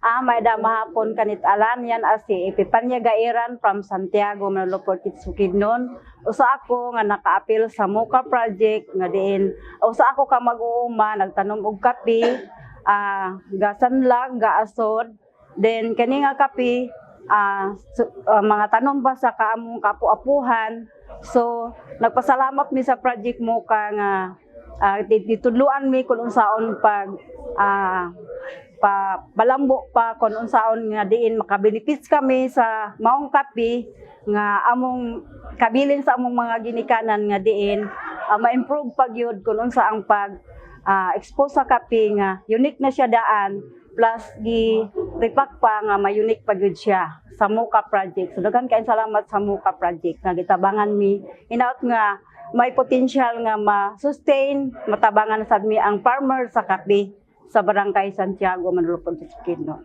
May da mahapon kanit alan yan asi Epipanya Gairan from Santiago, Manolo Porkit Bukidnon. Usa ako nga naka-apil sa MUKA project nga diin. Usa ako ka mag-uuma nagtanom og kape, gasanlag, gaasod. Then kani nga kape mga tanom ba sa kaamong kapu-apuhan. So nagpasalamat mi sa project MUKA nga ditudluan mi kun unsaon pag balambo pa kun unsaon nga diin makabenefits kami sa maong kape nga among kabilin sa among mga ginikanan nga diin ma-improve pag yun kun unsa ang pag expose sa kape nga unique na siya daan plus gi repack pa nga ma-unique pag yun siya sa MUKA project. So daghan kay salamat sa MUKA project nga gitabangan mi hinaut nga may potential nga ma-sustain matabangan sad mi ang farmer sa kape sa Barangay Santiago, Manolo Porkit Bukidnon.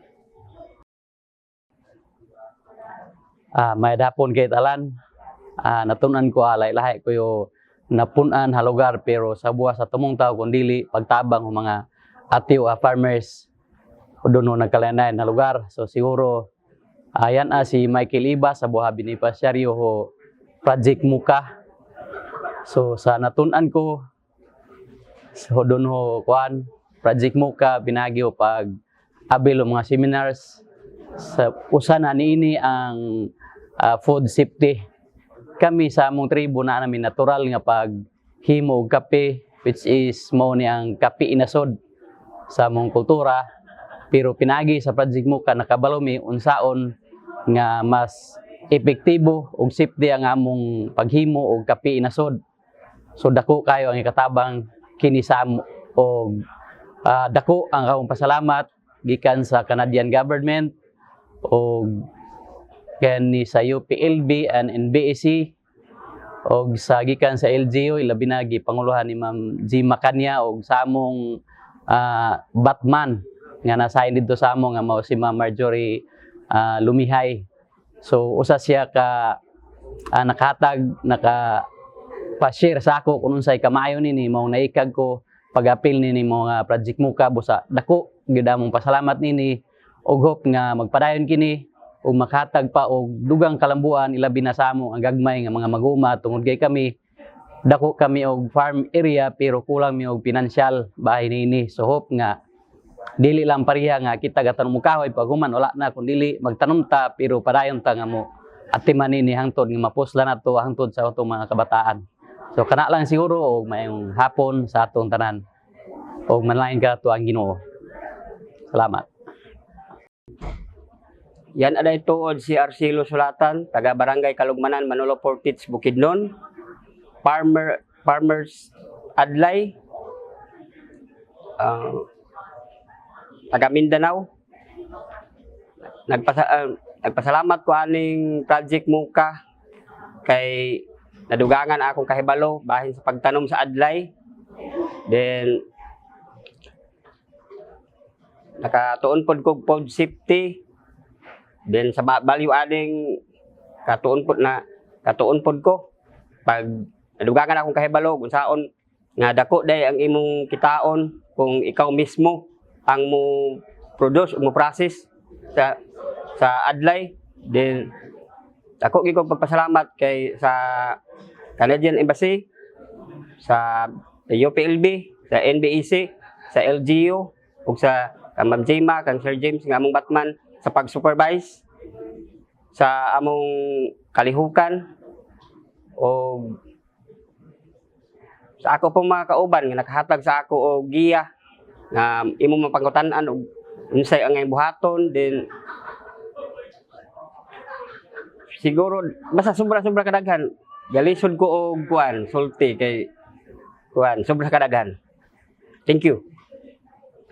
May dapon kay talan, natunan ko lahi ko yo napunan ha lugar pero sa buwas sa tumong tao kundili pagtabang ng mga atiw farmers doon nagkalain na lugar. So siguro ayan si Michael Iba sa buha binipasyaryo ho project MUKA. So sa natunan ko so doon ho kuan project MUKA pinagyo pag abilo mga seminars sa usa na niini ang food safety. Kami sa among tribo na namin natural nga pag himo og kape which is mao ni ang kape inasod sa among kultura pero pinagi sa project MUKA nakabalo mi unsaon nga mas epektibo og safety ang among paghimo og kape inasod. So dako kayo ang ikatabang kini sa og dako ang akong pasalamat gikan sa Canadian government o kani sa UPLB and NBAC o sa gikan sa LGU ilabi na gipanguluhan ni Ma'am G. Macania o sa among Batman nga nasahin dito sa among nga mao si Ma'am Marjorie Lumihay. So usa siya ka nakahatag pa-share sa ako kung unsay kamayo nini mao naikag ko pag-apil nini mga project MUKA busa dako gyud among pasalamat nini og hope nga magpadayon kini ug makatag pa og dugang kalambuan ilabi na sa amo ang gagmay nga mga maguma tungod kay kami dako kami og farm area pero kulang mi og financial bahay nini. So hope nga dili lang pareha nga kita gatanom mo kahoy pag human wala na kun dili magtanom ta pero padayon ta nga mo atiman nini hangtod nga mapusla nato hangtod sa atong mga kabataan. So kana lang siguro og mayong hapon sa atong tanan. Og manlain ka to ang Ginoo. Salamat. Yan aday tuod si Arcelo Sulatan, taga Barangay Kalugmanan, Manolo Porkit Bukidnon. Farmers Adlay. Taga Mindanao. Nagpasalamat ko aning project MUKA kay nadugangan akong kahibalo bahin sa pagtanom sa adlay. Then nakatuon pod kog food safety. Then sa value adding katuon pod ko pag nadugangan akong kahibalo kung saon nga dako day ang imong kitaon kung ikaw mismo ang mo produce o mo process sa adlay. Then ako gyud pagpasalamat kay sa Canadian Embassy, sa UPLB, sa NBAC, sa LGU, ug sa Ma'am Jema, kang Sir James nga among Batman sa pag-supervise sa among kalihukan o sa ako pong mga kauban nga nakahatag sa ako og giya nga imong mapangutanan og unsay ang buhaton. Then siguro basta sobra kadaghan galisod ko og kuan sulti kay kuan sobra kadaghan. Thank you.